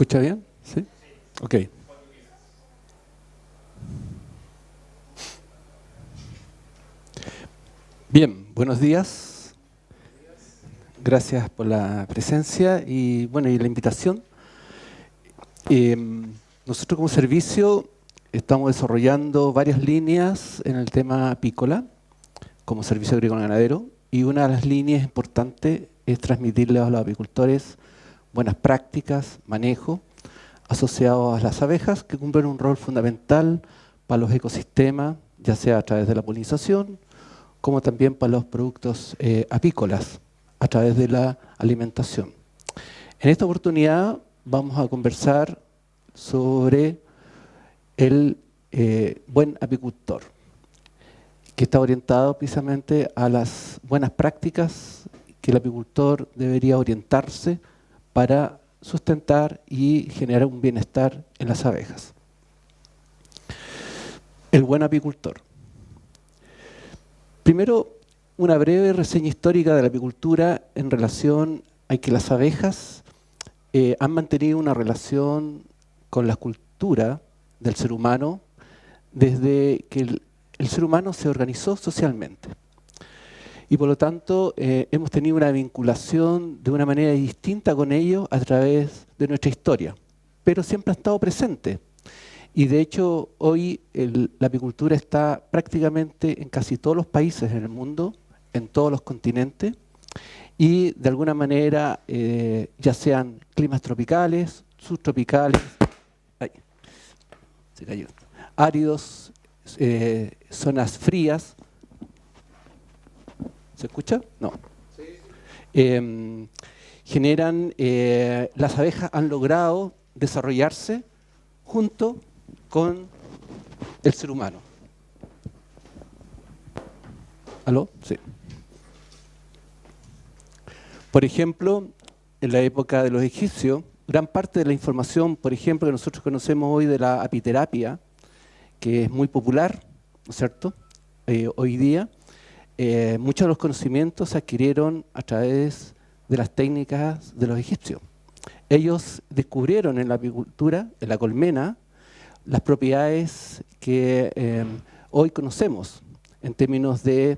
escucha bien? ¿Sí? Ok. Bien, buenos días. Gracias por la presencia y bueno, y la invitación. Eh, Nosotros como servicio estamos desarrollando varias líneas en el tema apícola, como servicio agrícola ganadero, y una de las líneas importantes es transmitirles a los apicultores buenas prácticas, manejo, asociados a las abejas, que cumplen un rol fundamental para los ecosistemas, ya sea a través de la polinización, como también para los productos apícolas, a través de la alimentación. En esta oportunidad vamos a conversar sobre el buen apicultor, que está orientado precisamente a las buenas prácticas que el apicultor debería orientarse para sustentar y generar un bienestar en las abejas. El buen apicultor. Primero, una breve reseña histórica de la apicultura en relación a que las abejas han mantenido una relación con la cultura del ser humano desde que el ser humano se organizó socialmente. Y por lo tanto hemos tenido una vinculación de una manera distinta con ellos a través de nuestra historia, pero siempre ha estado presente. Y de hecho hoy la apicultura está prácticamente en casi todos los países en el mundo, en todos los continentes, y de alguna manera ya sean climas tropicales, subtropicales, ay, se cayó, áridos, zonas frías. ¿Se escucha? No. Generan, las abejas han logrado desarrollarse junto con el ser humano. ¿Aló? Sí. Por ejemplo, en la época de los egipcios, gran parte de la información, por ejemplo, que nosotros conocemos hoy de la apiterapia, que es muy popular, ¿no es cierto?, hoy día, muchos de los conocimientos se adquirieron a través de las técnicas de los egipcios. Ellos descubrieron en la apicultura, en la colmena, las propiedades que hoy conocemos en términos de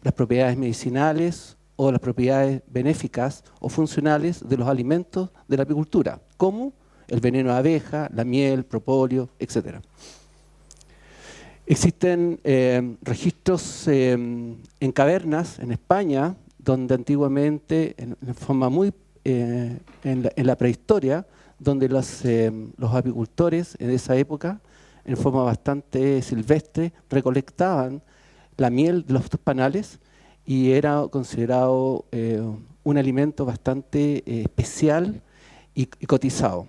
las propiedades medicinales o las propiedades benéficas o funcionales de los alimentos de la apicultura, como el veneno de abeja, la miel, propóleo, etc. Existen registros en cavernas en España, donde antiguamente, en forma muy en la prehistoria, donde los apicultores en esa época, en forma bastante silvestre, recolectaban la miel de los panales y era considerado un alimento bastante especial y cotizado.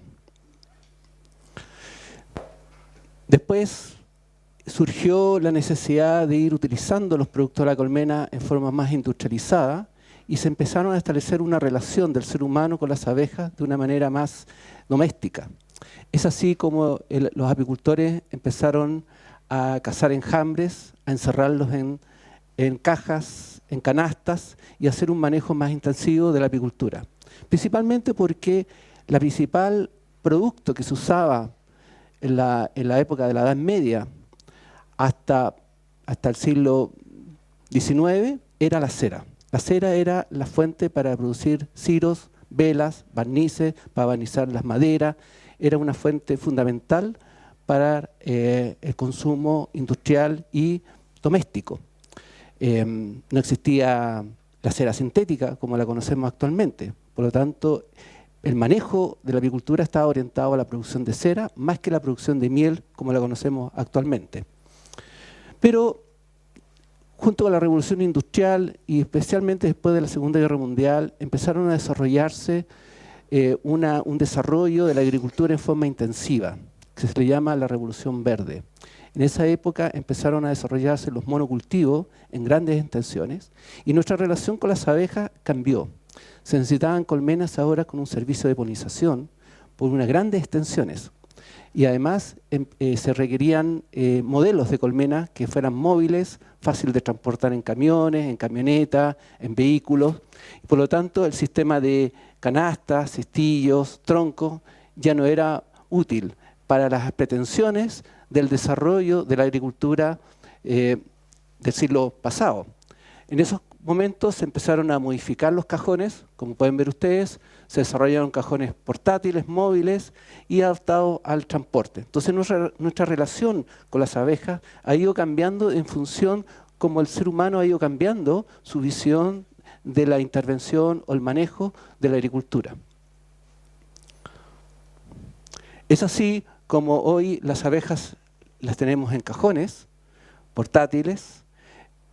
Después surgió la necesidad de ir utilizando los productos de la colmena en forma más industrializada y se empezaron a establecer una relación del ser humano con las abejas de una manera más doméstica. Es así como los apicultores empezaron a cazar enjambres, a encerrarlos en cajas, en canastas y a hacer un manejo más intensivo de la apicultura. Principalmente porque la principal producto que se usaba en la época de la Edad Media hasta el siglo XIX era la cera. La cera era la fuente para producir ciros, velas, barnices, para barnizar las maderas. Era una fuente fundamental para el consumo industrial y doméstico. No existía la cera sintética como la conocemos actualmente. Por lo tanto, el manejo de la apicultura estaba orientado a la producción de cera más que la producción de miel como la conocemos actualmente. Pero junto con la revolución industrial y especialmente después de la Segunda Guerra Mundial empezaron a desarrollarse un desarrollo de la agricultura en forma intensiva, que se le llama la Revolución Verde. En esa época empezaron a desarrollarse los monocultivos en grandes extensiones y nuestra relación con las abejas cambió. Se necesitaban colmenas ahora con un servicio de polinización por unas grandes extensiones. Y además se requerían modelos de colmenas que fueran móviles, fáciles de transportar en camiones, en camionetas, en vehículos. Y por lo tanto, el sistema de canastas, cestillos, troncos, ya no era útil para las pretensiones del desarrollo de la agricultura del siglo pasado. En esos momentos se empezaron a modificar los cajones, como pueden ver ustedes, se desarrollaron cajones portátiles, móviles y adaptados al transporte. Entonces nuestra relación con las abejas ha ido cambiando en función como el ser humano ha ido cambiando su visión de la intervención o el manejo de la agricultura. Es así como hoy las abejas las tenemos en cajones portátiles.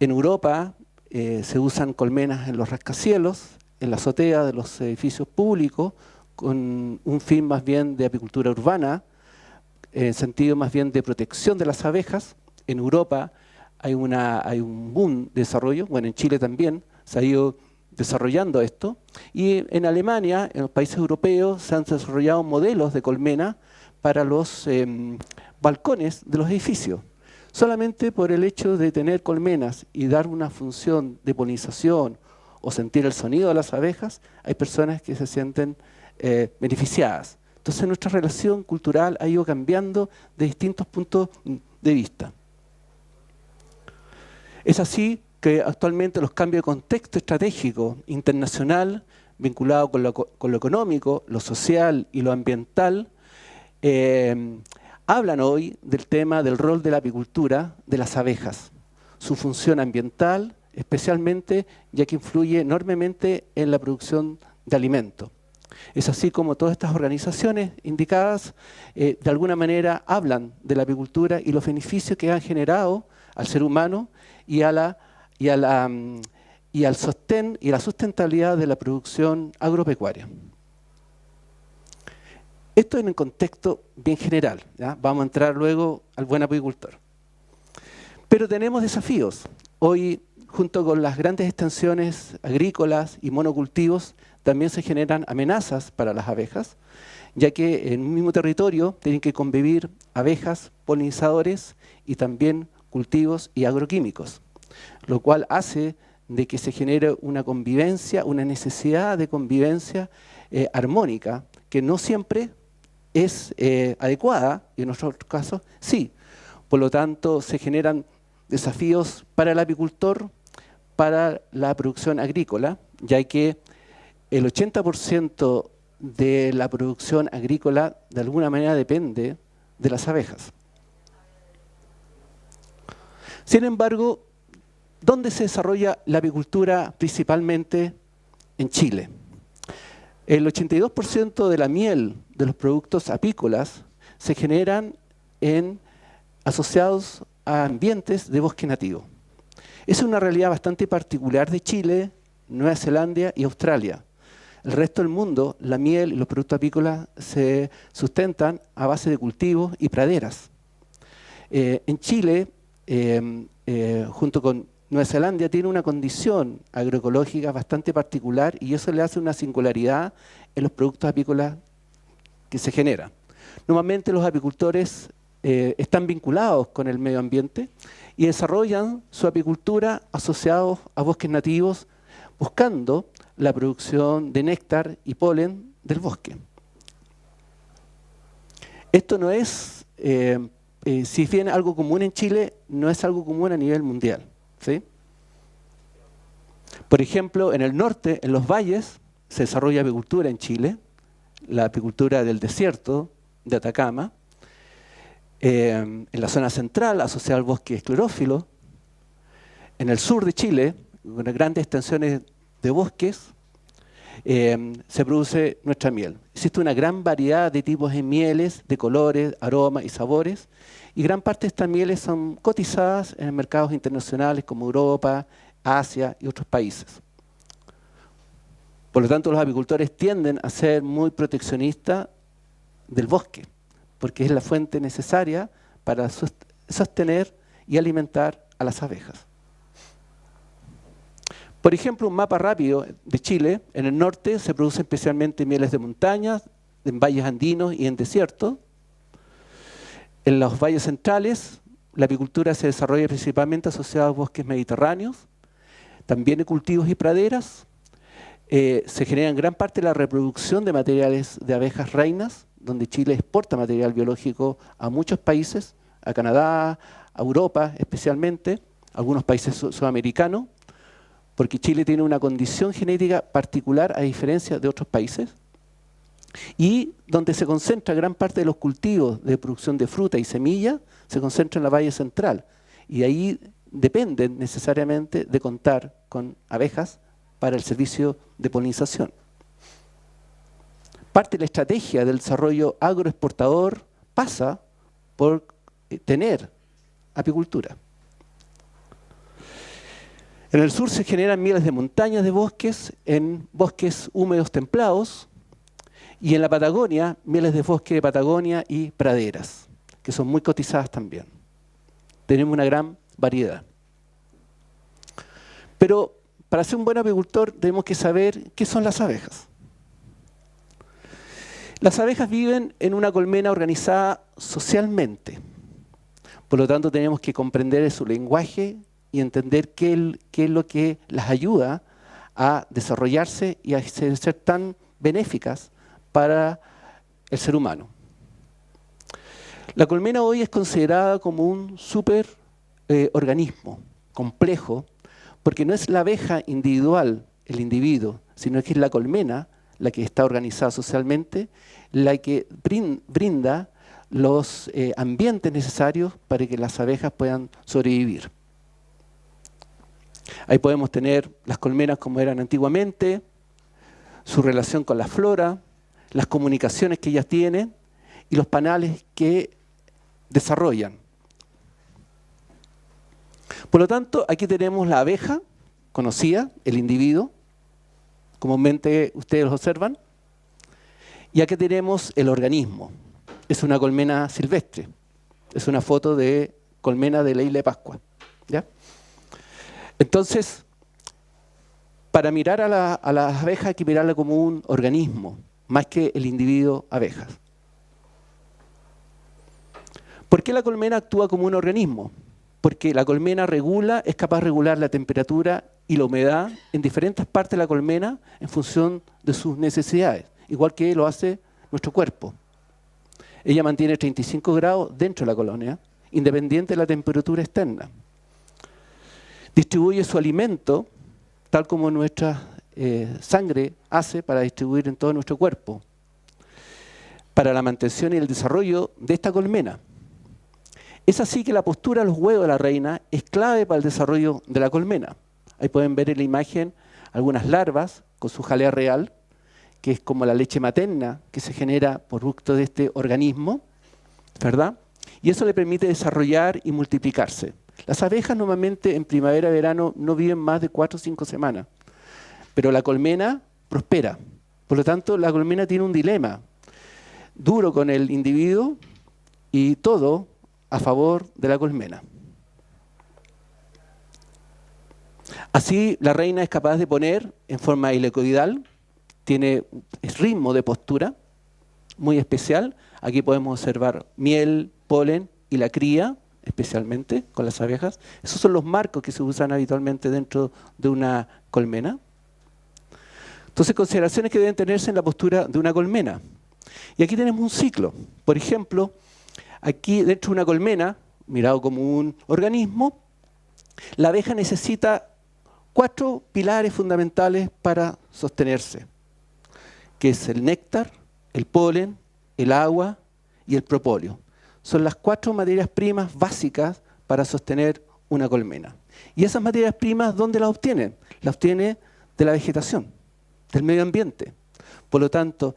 En Europa se usan colmenas en los rascacielos, en la azotea de los edificios públicos, con un fin más bien de apicultura urbana, en sentido más bien de protección de las abejas. En Europa hay un boom de desarrollo, bueno, en Chile también se ha ido desarrollando esto, y en Alemania, en los países europeos, se han desarrollado modelos de colmena para los balcones de los edificios. Solamente por el hecho de tener colmenas y dar una función de polinización o sentir el sonido de las abejas, hay personas que se sienten beneficiadas. Entonces nuestra relación cultural ha ido cambiando de distintos puntos de vista. Es así que actualmente los cambios de contexto estratégico internacional, vinculado con lo económico, lo social y lo ambiental, hablan hoy del tema del rol de la apicultura de las abejas, su función ambiental, especialmente ya que influye enormemente en la producción de alimentos. Es así como todas estas organizaciones indicadas de alguna manera hablan de la apicultura y los beneficios que han generado al ser humano y al sostén y la sustentabilidad de la producción agropecuaria. Esto en un contexto bien general, ¿ya? Vamos a entrar luego al buen apicultor. Pero tenemos desafíos. Hoy, junto con las grandes extensiones agrícolas y monocultivos, también se generan amenazas para las abejas, ya que en un mismo territorio tienen que convivir abejas, polinizadores y también cultivos y agroquímicos, lo cual hace de que se genere una convivencia, una necesidad de convivencia armónica, que no siempre es adecuada, y en otros casos sí. Por lo tanto, se generan desafíos para el apicultor, para la producción agrícola, ya que el 80% de la producción agrícola de alguna manera depende de las abejas. Sin embargo, ¿dónde se desarrolla la apicultura principalmente? En Chile. El 82% de la miel de los productos apícolas se generan asociados a ambientes de bosque nativo. Es una realidad bastante particular de Chile, Nueva Zelanda y Australia. El resto del mundo, la miel y los productos apícolas se sustentan a base de cultivos y praderas. En Chile, junto con Nueva Zelanda, tiene una condición agroecológica bastante particular y eso le hace una singularidad en los productos apícolas que se generan. Normalmente los apicultores están vinculados con el medio ambiente y desarrollan su apicultura asociados a bosques nativos, buscando la producción de néctar y polen del bosque. Esto no es, si bien algo común en Chile, no es algo común a nivel mundial, ¿sí? Por ejemplo, en el norte, en los valles, se desarrolla apicultura en Chile, la apicultura del desierto de Atacama. En la zona central, asociada al bosque esclerófilo. En el sur de Chile, con grandes extensiones de bosques, se produce nuestra miel. Existe una gran variedad de tipos de mieles, de colores, aromas y sabores, y gran parte de estas mieles son cotizadas en mercados internacionales como Europa, Asia y otros países. Por lo tanto, los apicultores tienden a ser muy proteccionistas del bosque, porque es la fuente necesaria para sostener y alimentar a las abejas. Por ejemplo, un mapa rápido de Chile. En el norte se producen especialmente mieles de montaña, en valles andinos y en desiertos. En los valles centrales, la apicultura se desarrolla principalmente asociada a bosques mediterráneos, también en cultivos y praderas. Se genera en gran parte la reproducción de materiales de abejas reinas, donde Chile exporta material biológico a muchos países, a Canadá, a Europa especialmente, algunos países sudamericanos, porque Chile tiene una condición genética particular a diferencia de otros países, y donde se concentra gran parte de los cultivos de producción de fruta y semilla, se concentra en la Valle Central, y ahí dependen necesariamente de contar con abejas para el servicio de polinización. Parte de la estrategia del desarrollo agroexportador pasa por tener apicultura. En el sur se generan miles de montañas de bosques, en bosques húmedos templados, y en la Patagonia, miles de bosques de Patagonia y praderas, que son muy cotizadas también. Tenemos una gran variedad. Pero para ser un buen apicultor tenemos que saber qué son las abejas. Las abejas viven en una colmena organizada socialmente. Por lo tanto, tenemos que comprender su lenguaje y entender qué es lo que las ayuda a desarrollarse y a ser tan benéficas para el ser humano. La colmena hoy es considerada como un superorganismo complejo, porque no es la abeja individual, el individuo, sino que es la colmena la que está organizada socialmente, la que brinda los ambientes necesarios para que las abejas puedan sobrevivir. Ahí podemos tener las colmenas como eran antiguamente, su relación con la flora, las comunicaciones que ellas tienen y los panales que desarrollan. Por lo tanto, aquí tenemos la abeja conocida, el individuo, comúnmente ustedes lo observan, y aquí tenemos el organismo. Es una colmena silvestre, es una foto de colmena de la isla de Pascua, ¿ya? Entonces, para mirar a las abejas hay que mirarla como un organismo, más que el individuo abejas. ¿Por qué la colmena actúa como un organismo? Porque la colmena es capaz de regular la temperatura y la humedad en diferentes partes de la colmena en función de sus necesidades, igual que lo hace nuestro cuerpo. Ella mantiene 35 grados dentro de la colonia, independiente de la temperatura externa. Distribuye su alimento, tal como nuestra sangre hace para distribuir en todo nuestro cuerpo, para la mantención y el desarrollo de esta colmena. Es así que la postura de los huevos de la reina es clave para el desarrollo de la colmena. Ahí pueden ver en la imagen algunas larvas con su jalea real, que es como la leche materna que se genera producto de este organismo, ¿verdad? Y eso le permite desarrollar y multiplicarse. Las abejas normalmente en primavera y verano no viven más de 4 o 5 semanas, pero la colmena prospera. Por lo tanto, la colmena tiene un dilema duro con el individuo y todo a favor de la colmena. Así, la reina es capaz de poner en forma helicoidal, tiene ritmo de postura muy especial. Aquí podemos observar miel, polen y la cría, especialmente con las abejas. Esos son los marcos que se usan habitualmente dentro de una colmena. Entonces, consideraciones que deben tenerse en la postura de una colmena. Y aquí tenemos un ciclo. Por ejemplo, aquí dentro de una colmena, mirado como un organismo, la abeja necesita 4 pilares fundamentales para sostenerse, que es el néctar, el polen, el agua y el propóleo. Son las 4 materias primas básicas para sostener una colmena. ¿Y esas materias primas dónde las obtienen? Las obtiene de la vegetación, del medio ambiente. Por lo tanto,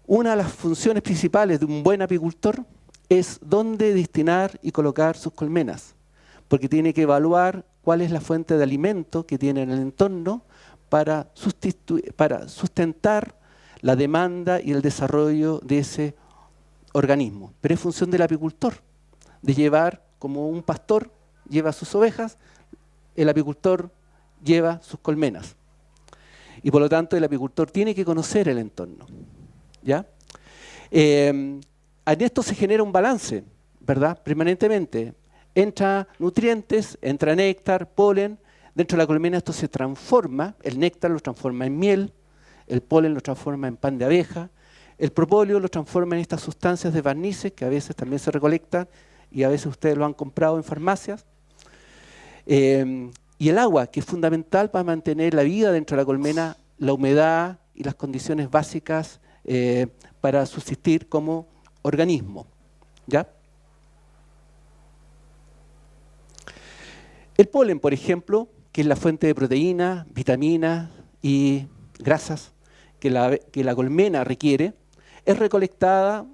una de las funciones principales de un buen apicultor es dónde destinar y colocar sus colmenas, porque tiene que evaluar cuál es la fuente de alimento que tiene en el entorno para sustentar la demanda y el desarrollo de ese organismo. Pero es función del apicultor, de llevar, como un pastor lleva sus ovejas, el apicultor lleva sus colmenas. Y por lo tanto el apicultor tiene que conocer el entorno, ¿ya? En esto se genera un balance, ¿verdad? Permanentemente. Entra nutrientes, entra néctar, polen. Dentro de la colmena esto se transforma, el néctar lo transforma en miel, el polen lo transforma en pan de abeja, El propóleo lo transforma en estas sustancias de barnices que a veces también se recolectan y a veces ustedes lo han comprado en farmacias. Y el agua, que es fundamental para mantener la vida dentro de la colmena, la humedad y las condiciones básicas para subsistir como organismo. ¿Ya? El polen, por ejemplo, que es la fuente de proteínas, vitaminas y grasas que la colmena requiere, es recolectada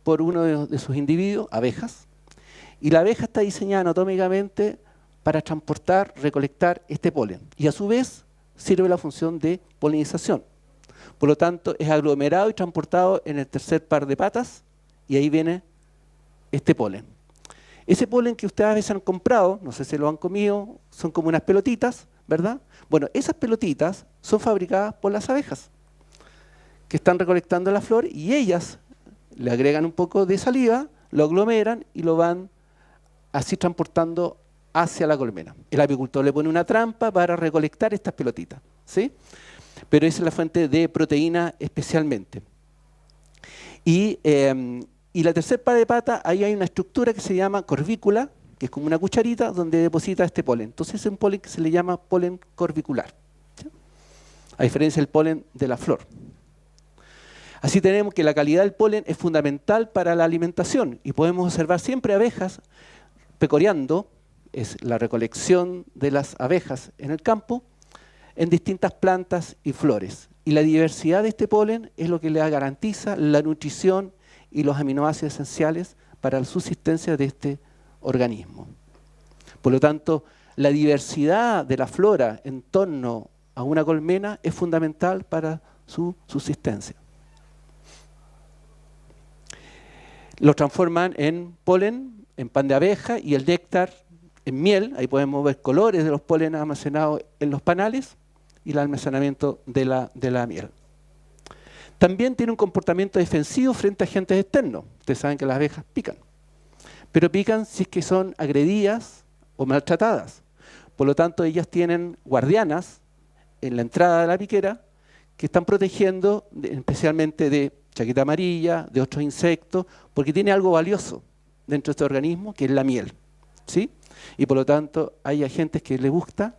por uno de sus individuos, abejas, y la abeja está diseñada anatómicamente para transportar, recolectar este polen, y a su vez sirve la función de polinización. Por lo tanto, es aglomerado y transportado en el tercer par de patas, y ahí viene este polen. Ese polen que ustedes a veces han comprado, no sé si lo han comido, son como unas pelotitas, ¿verdad? Bueno, esas pelotitas son fabricadas por las abejas, que están recolectando la flor y ellas le agregan un poco de saliva, lo aglomeran y lo van así transportando hacia la colmena. El apicultor le pone una trampa para recolectar estas pelotitas, ¿sí? Pero esa es la fuente de proteína especialmente. Y la tercer par de patas, ahí hay una estructura que se llama corvícula, que es como una cucharita donde deposita este polen. Entonces es un polen que se le llama polen corvicular, ¿sí? A diferencia del polen de la flor. Así tenemos que la calidad del polen es fundamental para la alimentación y podemos observar siempre abejas pecoreando, es la recolección de las abejas en el campo, en distintas plantas y flores. Y la diversidad de este polen es lo que le garantiza la nutrición y los aminoácidos esenciales para la subsistencia de este organismo. Por lo tanto, la diversidad de la flora en torno a una colmena es fundamental para su subsistencia. Lo transforman en polen, en pan de abeja y el néctar en miel. Ahí podemos ver colores de los polen almacenados en los panales y el almacenamiento de la miel. También tiene un comportamiento defensivo frente a agentes externos. Ustedes saben que las abejas pican, pero pican si es que son agredidas o maltratadas. Por lo tanto, ellas tienen guardianas en la entrada de la piquera que están protegiendo especialmente de chaqueta amarilla, de otros insectos, porque tiene algo valioso dentro de este organismo, que es la miel, ¿sí? Y por lo tanto, hay agentes que les gusta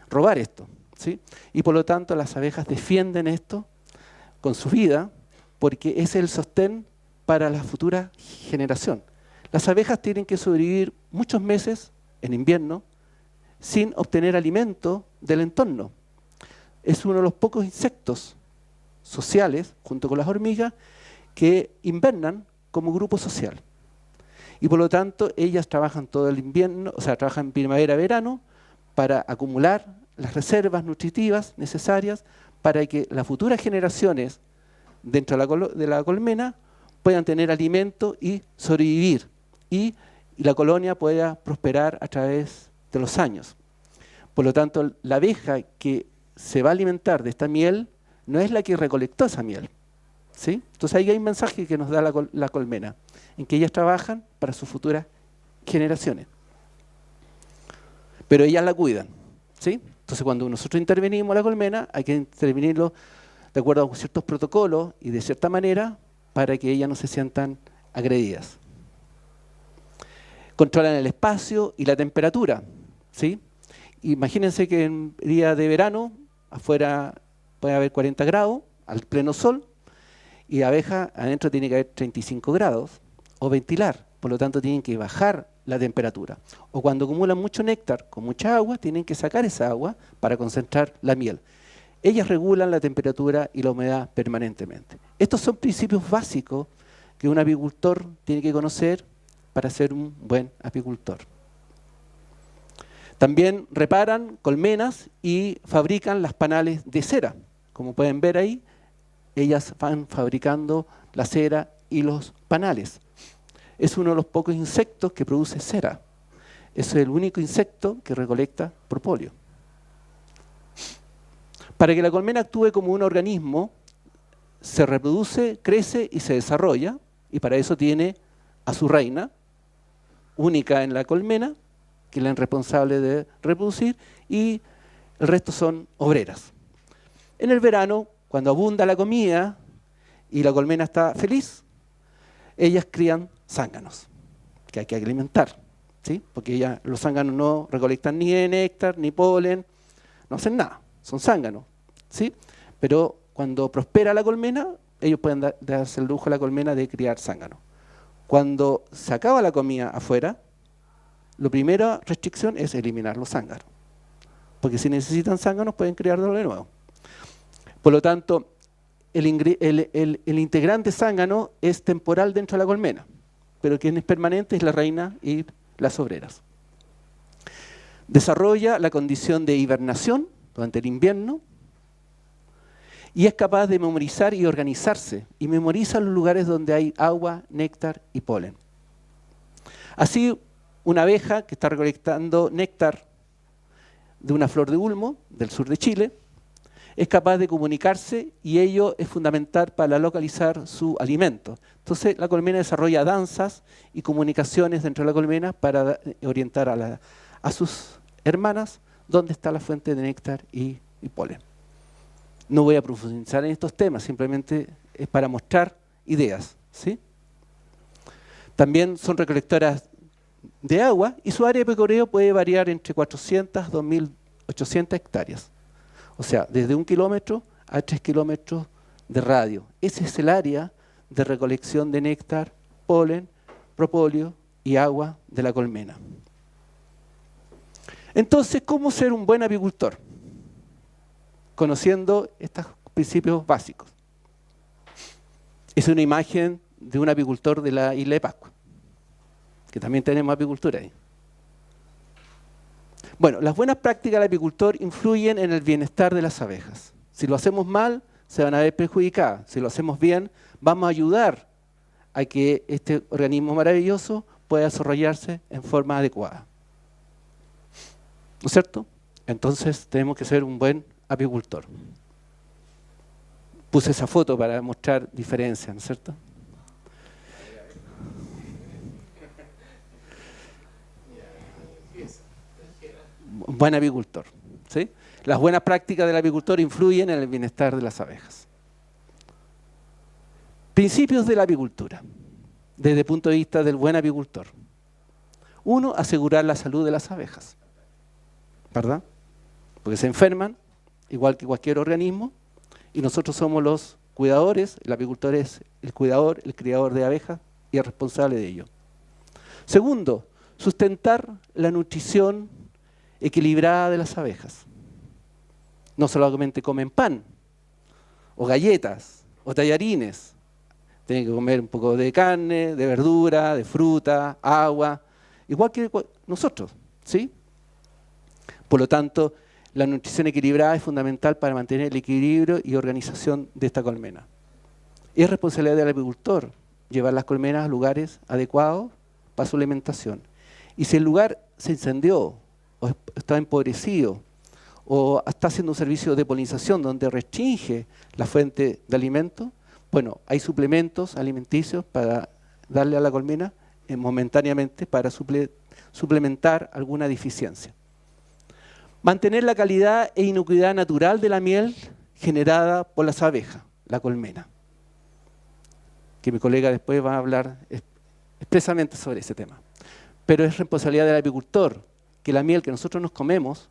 robar esto, ¿sí? Y por lo tanto, las abejas defienden esto con su vida, porque es el sostén para la futura generación. Las abejas tienen que sobrevivir muchos meses en invierno sin obtener alimento del entorno. Es uno de los pocos insectos sociales, junto con las hormigas, que invernan como grupo social. Y por lo tanto, ellas trabajan todo el invierno, o sea, trabajan primavera-verano para acumular las reservas nutritivas necesarias para que las futuras generaciones dentro de la colmena puedan tener alimento y sobrevivir. Y la colonia pueda prosperar a través de los años. Por lo tanto, la abeja que se va a alimentar de esta miel no es la que recolectó esa miel, ¿sí? Entonces ahí hay un mensaje que nos da la colmena, en que ellas trabajan para sus futuras generaciones. Pero ellas la cuidan, ¿sí? Entonces cuando nosotros intervenimos la colmena, hay que intervenirlo de acuerdo a ciertos protocolos y de cierta manera para que ellas no se sientan agredidas. Controlan el espacio y la temperatura, ¿sí? Imagínense que en día de verano, afuera puede haber 40 grados, al pleno sol, y abeja adentro tiene que haber 35 grados, o ventilar, por lo tanto tienen que bajar la temperatura. O cuando acumulan mucho néctar con mucha agua, tienen que sacar esa agua para concentrar la miel. Ellas regulan la temperatura y la humedad permanentemente. Estos son principios básicos que un apicultor tiene que conocer para ser un buen apicultor. También reparan colmenas y fabrican las panales de cera. Como pueden ver ahí, ellas van fabricando la cera y los panales. Es uno de los pocos insectos que produce cera. Es el único insecto que recolecta propóleo. Para que la colmena actúe como un organismo, se reproduce, crece y se desarrolla, y para eso tiene a su reina, única en la colmena, que es la responsable de reproducir, y el resto son obreras. En el verano, cuando abunda la comida y la colmena está feliz, ellas crían zánganos, que hay que alimentar, ¿sí? Porque los zánganos no recolectan ni néctar, ni polen, no hacen nada, son zánganos, ¿sí? Pero cuando prospera la colmena, ellos pueden darse el lujo a la colmena de criar zánganos. Cuando se acaba la comida afuera, la primera restricción es eliminar los zánganos, porque si necesitan zánganos pueden criarlos de nuevo. Por lo tanto, el integrante zángano es temporal dentro de la colmena, pero quien es permanente es la reina y las obreras. Desarrolla la condición de hibernación durante el invierno y es capaz de memorizar y organizarse, y memoriza los lugares donde hay agua, néctar y polen. Así, una abeja que está recolectando néctar de una flor de ulmo del sur de Chile es capaz de comunicarse y ello es fundamental para localizar su alimento. Entonces la colmena desarrolla danzas y comunicaciones dentro de la colmena para orientar a sus hermanas dónde está la fuente de néctar y polen. No voy a profundizar en estos temas, simplemente es para mostrar ideas, ¿sí? También son recolectoras de agua y su área de pecoreo puede variar entre 400 a 2.800 hectáreas. O sea, desde 1 kilómetro a 3 kilómetros de radio. Ese es el área de recolección de néctar, polen, propóleo y agua de la colmena. Entonces, ¿cómo ser un buen apicultor? Conociendo estos principios básicos. Es una imagen de un apicultor de la isla de Pascua, que también tenemos apicultura ahí. Bueno, las buenas prácticas del apicultor influyen en el bienestar de las abejas. Si lo hacemos mal, se van a ver perjudicadas. Si lo hacemos bien, vamos a ayudar a que este organismo maravilloso pueda desarrollarse en forma adecuada. ¿No es cierto? Entonces tenemos que ser un buen apicultor. Puse esa foto para mostrar diferencias, ¿no es cierto? Buen apicultor, ¿sí? Las buenas prácticas del apicultor influyen en el bienestar de las abejas. Principios de la apicultura, desde el punto de vista del buen apicultor. 1, asegurar la salud de las abejas, ¿verdad? Porque se enferman, igual que cualquier organismo, y nosotros somos los cuidadores, el apicultor es el cuidador, el criador de abejas y el responsable de ello. 2, sustentar la nutrición equilibrada de las abejas. No solamente comen pan, o galletas, o tallarines. Tienen que comer un poco de carne, de verdura, de fruta, agua, igual que nosotros, ¿sí? Por lo tanto, la nutrición equilibrada es fundamental para mantener el equilibrio y organización de esta colmena. Es responsabilidad del apicultor llevar las colmenas a lugares adecuados para su alimentación. Y si el lugar se incendió, o está empobrecido, o está haciendo un servicio de polinización donde restringe la fuente de alimento, bueno, hay suplementos alimenticios para darle a la colmena momentáneamente para suplementar alguna deficiencia. Mantener la calidad e inocuidad natural de la miel generada por las abejas, la colmena. Que mi colega después va a hablar expresamente sobre ese tema. Pero es responsabilidad del apicultor que la miel que nosotros nos comemos,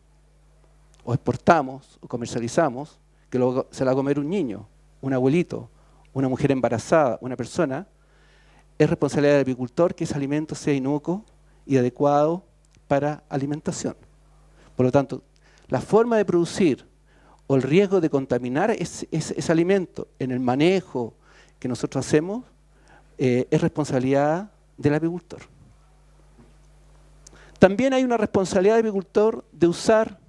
o exportamos, o comercializamos, que luego se la va a comer un niño, un abuelito, una mujer embarazada, una persona, es responsabilidad del apicultor que ese alimento sea inocuo y adecuado para alimentación. Por lo tanto, la forma de producir o el riesgo de contaminar ese alimento en el manejo que nosotros hacemos es responsabilidad del apicultor. También hay una responsabilidad del apicultor de usar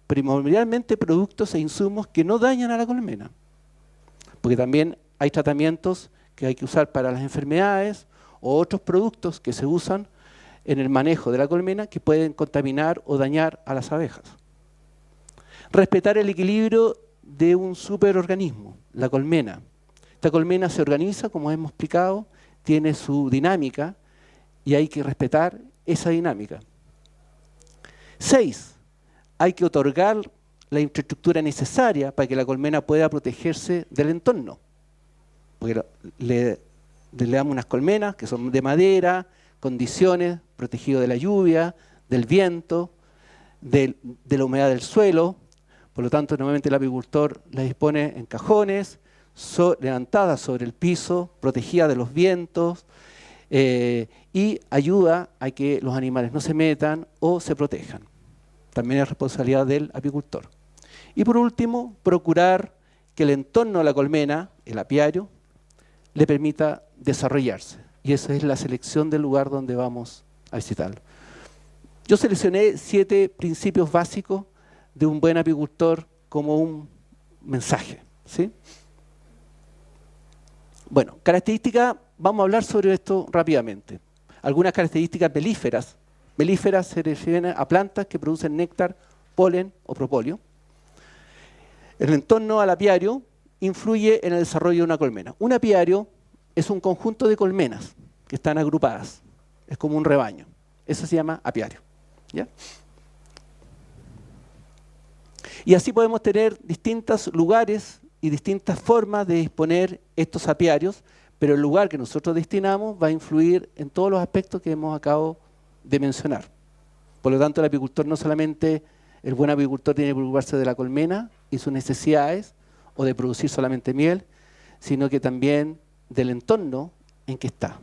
primordialmente productos e insumos que no dañan a la colmena. Porque también hay tratamientos que hay que usar para las enfermedades o otros productos que se usan en el manejo de la colmena que pueden contaminar o dañar a las abejas. Respetar el equilibrio de un superorganismo, la colmena. Esta colmena se organiza, como hemos explicado, tiene su dinámica y hay que respetar esa dinámica. 6. Hay que otorgar la infraestructura necesaria para que la colmena pueda protegerse del entorno. porque le damos unas colmenas que son de madera, condiciones, protegido de la lluvia, del viento, de la humedad del suelo. Por lo tanto, normalmente el apicultor las dispone en cajones, levantadas sobre el piso, protegidas de los vientos, y ayuda a que los animales no se metan o se protejan. También es responsabilidad del apicultor. Y por último, procurar que el entorno de la colmena, el apiario, le permita desarrollarse. Y esa es la selección del lugar donde vamos a visitarlo. Yo seleccioné 7 principios básicos de un buen apicultor como un mensaje, ¿sí? Bueno, características, vamos a hablar sobre esto rápidamente. Algunas características melíferas. Melíferas se refieren a plantas que producen néctar, polen o propóleo. El entorno al apiario influye en el desarrollo de una colmena. Un apiario es un conjunto de colmenas que están agrupadas. Es como un rebaño. Eso se llama apiario, ¿ya? Y así podemos tener distintos lugares y distintas formas de disponer estos apiarios, pero el lugar que nosotros destinamos va a influir en todos los aspectos que hemos acabado de mencionar. Por lo tanto, el apicultor no solamente, el buen apicultor tiene que preocuparse de la colmena y sus necesidades, o de producir solamente miel, sino que también del entorno en que está.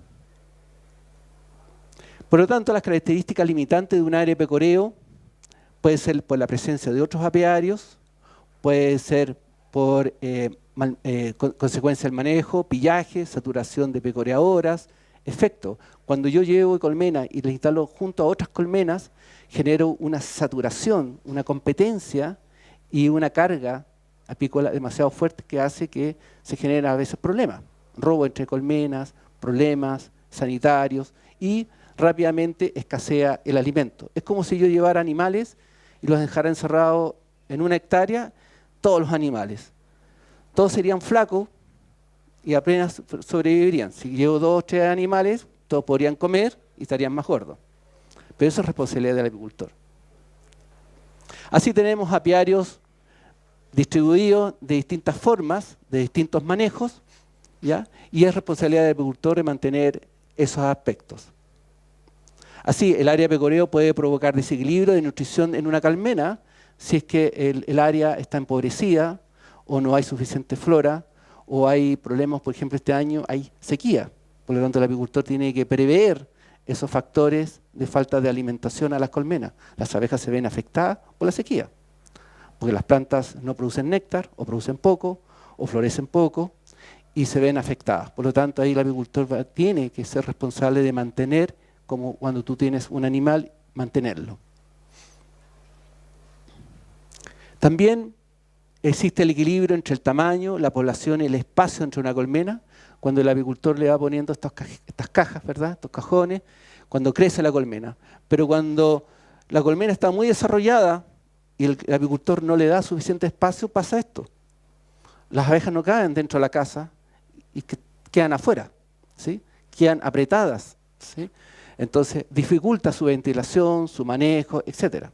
Por lo tanto, las características limitantes de un área de pecoreo puede ser por la presencia de otros apiarios, puede ser por consecuencia del manejo, pillaje, saturación de pecoreadoras, efecto. Cuando yo llevo colmena y las instalo junto a otras colmenas, genero una saturación, una competencia y una carga apícola demasiado fuerte que hace que se generen a veces problemas. Robo entre colmenas, problemas sanitarios y rápidamente escasea el alimento. Es como si yo llevara animales y los dejara encerrados en una hectárea, todos los animales. Todos serían flacos y apenas sobrevivirían. Si llevo 2 o 3 animales, todos podrían comer y estarían más gordos. Pero eso es responsabilidad del apicultor. Así tenemos apiarios distribuidos de distintas formas, de distintos manejos, ¿ya? Y es responsabilidad del apicultor de mantener esos aspectos. Así, el área de pecoreo puede provocar desequilibrio de nutrición en una colmena si es que el área está empobrecida o no hay suficiente flora o hay problemas, por ejemplo, este año hay sequía. Por lo tanto, el apicultor tiene que prever esos factores de falta de alimentación a las colmenas. Las abejas se ven afectadas por la sequía, porque las plantas no producen néctar o producen poco o florecen poco y se ven afectadas. Por lo tanto, ahí el apicultor tiene que ser responsable de mantener, como cuando tú tienes un animal, mantenerlo. También existe el equilibrio entre el tamaño, la población y el espacio entre una colmena. Cuando el apicultor le va poniendo estas cajas, ¿verdad? Estos cajones, cuando crece la colmena. Pero cuando la colmena está muy desarrollada y el apicultor no le da suficiente espacio, pasa esto. Las abejas no caben dentro de la casa y quedan afuera, ¿sí? Quedan apretadas, ¿sí? Entonces dificulta su ventilación, su manejo, etc.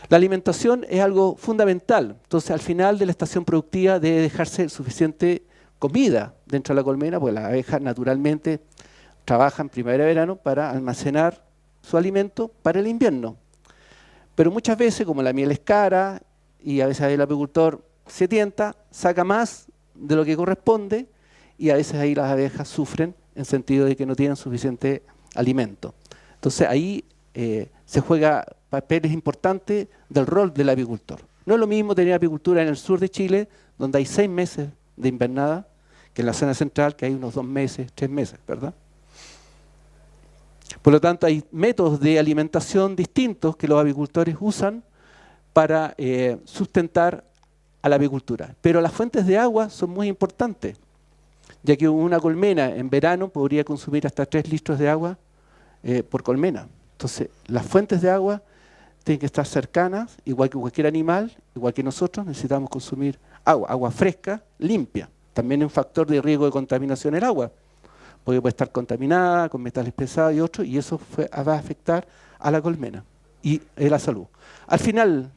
La alimentación es algo fundamental. Entonces al final de la estación productiva debe dejarse suficiente comida dentro de la colmena, porque las abejas naturalmente trabajan primavera y verano para almacenar su alimento para el invierno. Pero muchas veces, como la miel es cara y a veces el apicultor se tienta, saca más de lo que corresponde y a veces ahí las abejas sufren en sentido de que no tienen suficiente alimento. Entonces ahí se juega papeles importantes del rol del apicultor. No es lo mismo tener apicultura en el sur de Chile, donde hay 6 meses de invernada, que en la zona central, que hay unos 2 meses, 3 meses, ¿verdad? Por lo tanto, hay métodos de alimentación distintos que los apicultores usan para sustentar a la apicultura. Pero las fuentes de agua son muy importantes, ya que una colmena en verano podría consumir hasta 3 litros de agua por colmena. Entonces, las fuentes de agua tienen que estar cercanas, igual que cualquier animal, igual que nosotros, necesitamos consumir agua fresca, limpia. También es un factor de riesgo de contaminación el agua, porque puede estar contaminada con metales pesados y otros, y eso va a afectar a la colmena y a la salud. Al final,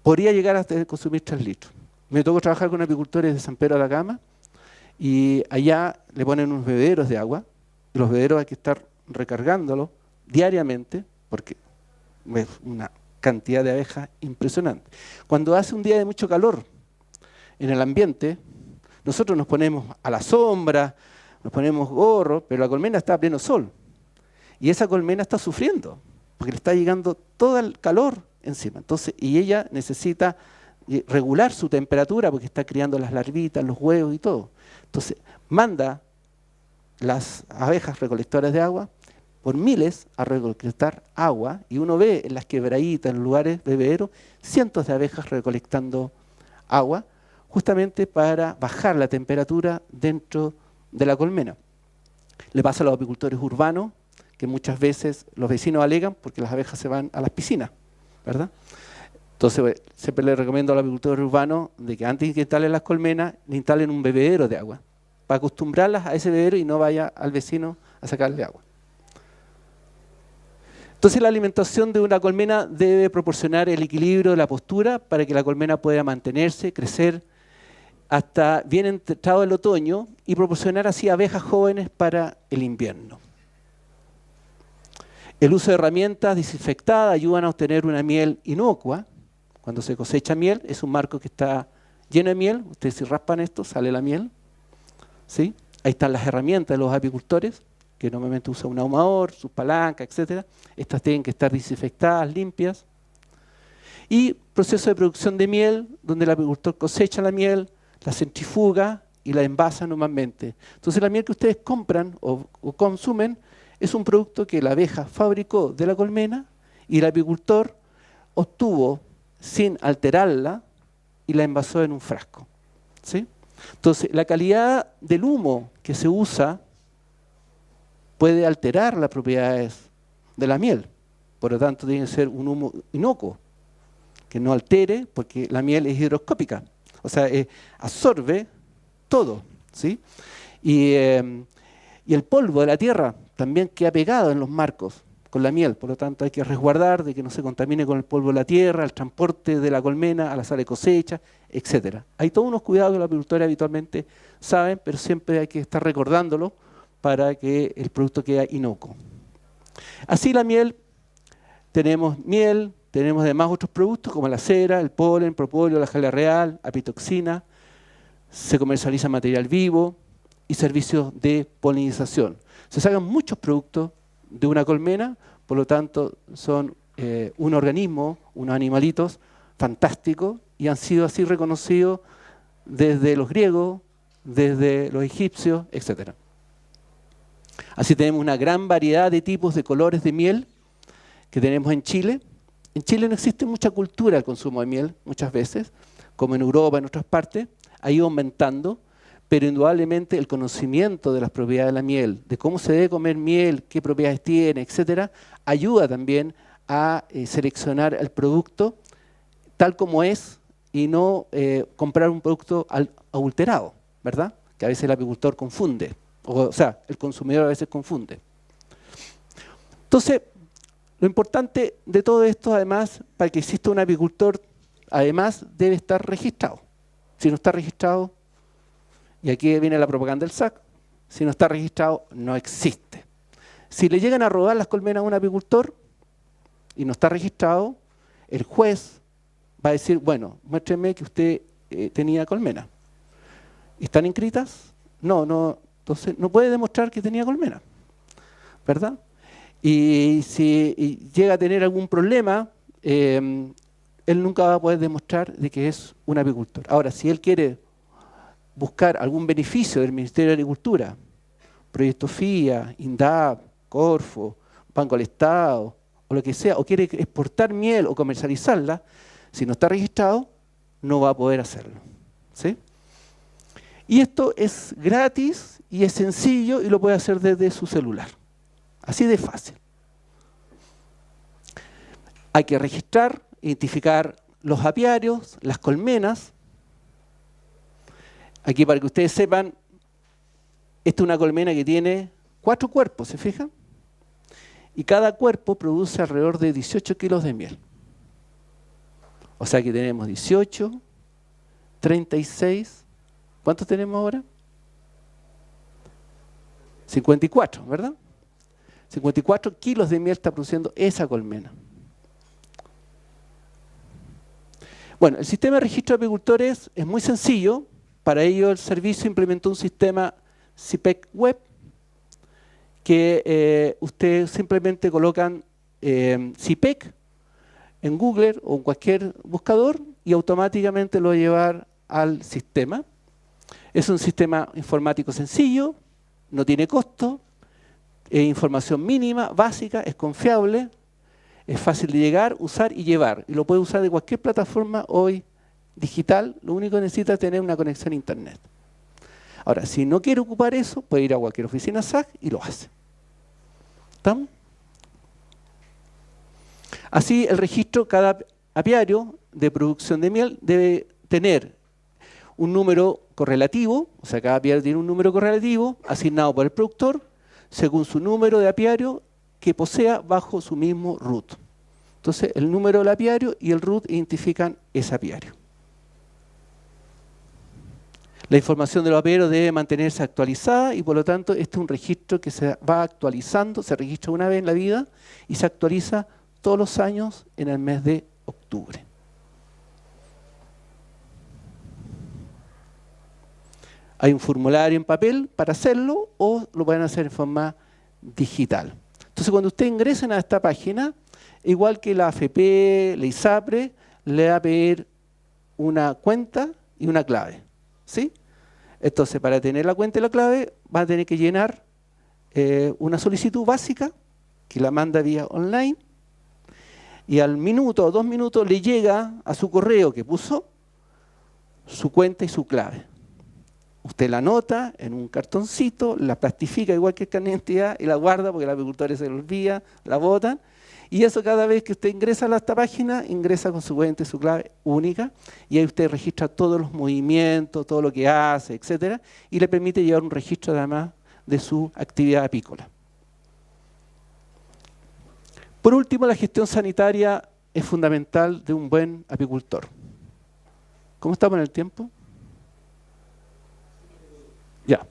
podría llegar a consumir 3 litros. Me tocó trabajar con apicultores de San Pedro de Atacama y allá le ponen unos bebederos de agua y los bebederos hay que estar recargándolos diariamente porque es una cantidad de abejas impresionante. Cuando hace un día de mucho calor en el ambiente, nosotros nos ponemos a la sombra, nos ponemos gorro, pero la colmena está a pleno sol. Y esa colmena está sufriendo, porque le está llegando todo el calor encima. Entonces, y ella necesita regular su temperatura porque está criando las larvitas, los huevos y todo. Entonces, manda las abejas recolectoras de agua por miles a recolectar agua y uno ve en las quebraditas, en lugares bebederos, cientos de abejas recolectando agua justamente para bajar la temperatura dentro de la colmena. Le pasa a los apicultores urbanos que muchas veces los vecinos alegan porque las abejas se van a las piscinas, ¿verdad? Entonces siempre les recomiendo a los apicultores urbanos de que antes de que instalen las colmenas, le instalen un bebedero de agua para acostumbrarlas a ese bebedero y no vaya al vecino a sacarle agua. Entonces la alimentación de una colmena debe proporcionar el equilibrio de la postura para que la colmena pueda mantenerse, crecer hasta bien entrado el otoño y proporcionar así abejas jóvenes para el invierno. El uso de herramientas desinfectadas ayudan a obtener una miel inocua. Cuando se cosecha miel, es un marco que está lleno de miel. Ustedes si raspan esto, sale la miel. ¿Sí? Ahí están las herramientas de los apicultores, que normalmente usan un ahumador, sus palancas, etc. Estas tienen que estar desinfectadas, limpias. Y proceso de producción de miel, donde el apicultor cosecha la miel, la centrifuga y la envasa normalmente. Entonces la miel que ustedes compran o consumen es un producto que la abeja fabricó de la colmena y el apicultor obtuvo sin alterarla y la envasó en un frasco. ¿Sí? Entonces la calidad del humo que se usa puede alterar las propiedades de la miel. Por lo tanto tiene que ser un humo inocuo, que no altere porque la miel es higroscópica. O sea, absorbe todo, ¿sí? Y el polvo de la tierra también queda pegado en los marcos con la miel. Por lo tanto, hay que resguardar de que no se contamine con el polvo de la tierra, el transporte de la colmena a la sala de cosecha, etc. Hay todos unos cuidados que los apicultores habitualmente saben, pero siempre hay que estar recordándolo para que el producto quede inocuo. Así la miel, tenemos además otros productos como la cera, el polen, propóleo, la jalea real, apitoxina, se comercializa material vivo y servicios de polinización. Se sacan muchos productos de una colmena, por lo tanto son un organismo, unos animalitos fantásticos y han sido así reconocidos desde los griegos, desde los egipcios, etc. Así tenemos una gran variedad de tipos de colores de miel que tenemos en Chile. En Chile no existe mucha cultura del consumo de miel, muchas veces, como en Europa, en otras partes, ha ido aumentando, pero indudablemente el conocimiento de las propiedades de la miel, de cómo se debe comer miel, qué propiedades tiene, etcétera, ayuda también a seleccionar el producto tal como es y no comprar un producto adulterado, ¿verdad? Que a veces el apicultor confunde, o sea, el consumidor a veces confunde. Entonces, lo importante de todo esto, además, para que exista un apicultor, además debe estar registrado. Si no está registrado, y aquí viene la propaganda del SAC, si no está registrado, no existe. Si le llegan a robar las colmenas a un apicultor y no está registrado, el juez va a decir, bueno, muéstreme que usted tenía colmena. ¿Están inscritas? No, entonces no puede demostrar que tenía colmena, ¿verdad? Y si llega a tener algún problema, él nunca va a poder demostrar de que es un apicultor. Ahora, si él quiere buscar algún beneficio del Ministerio de Agricultura, Proyecto FIA, INDAP, Corfo, Banco del Estado, o lo que sea, o quiere exportar miel o comercializarla, si no está registrado, no va a poder hacerlo. ¿Sí? Y esto es gratis y es sencillo y lo puede hacer desde su celular. Así de fácil. Hay que registrar, identificar los apiarios, las colmenas. Aquí para que ustedes sepan, esta es una colmena que tiene 4 cuerpos, ¿se fijan? Y cada cuerpo produce alrededor de 18 kilos de miel. O sea que tenemos 18, 36, ¿cuántos tenemos ahora? 54, ¿verdad? 54 kilos de miel está produciendo esa colmena. Bueno, el sistema de registro de apicultores es muy sencillo. Para ello el servicio implementó un sistema CIPEC web que ustedes simplemente colocan CIPEC en Google o en cualquier buscador y automáticamente lo va a llevar al sistema. Es un sistema informático sencillo, no tiene costo, es información mínima, básica, es confiable, es fácil de llegar, usar y llevar. Y lo puede usar de cualquier plataforma hoy digital, lo único que necesita es tener una conexión a internet. Ahora, si no quiere ocupar eso, puede ir a cualquier oficina SAC y lo hace. ¿Estamos? Así, el registro, cada apiario de producción de miel debe tener un número correlativo, o sea, cada apiario tiene un número correlativo asignado por el productor según su número de apiario que posea bajo su mismo root. Entonces, el número del apiario y el root identifican ese apiario. La información de los apiarios debe mantenerse actualizada y por lo tanto este es un registro que se va actualizando, se registra una vez en la vida y se actualiza todos los años en el mes de octubre. Hay un formulario en papel para hacerlo o lo pueden hacer en forma digital. Entonces cuando ustedes ingresen a esta página, igual que la AFP, la ISAPRE, le va a pedir una cuenta y una clave. ¿Sí? Entonces, para tener la cuenta y la clave, va a tener que llenar una solicitud básica que la manda vía online y al minuto o 2 minutos le llega a su correo que puso su cuenta y su clave. Usted la anota en un cartoncito, la plastifica igual que el carnet de identidad y la guarda porque los agricultores se lo olvidan, la botan. Y eso cada vez que usted ingresa a esta página, ingresa con su cuenta y su clave única y ahí usted registra todos los movimientos, todo lo que hace, etcétera, y le permite llevar un registro además de su actividad apícola. Por último, la gestión sanitaria es fundamental de un buen apicultor. ¿Cómo estamos en el tiempo? Ya.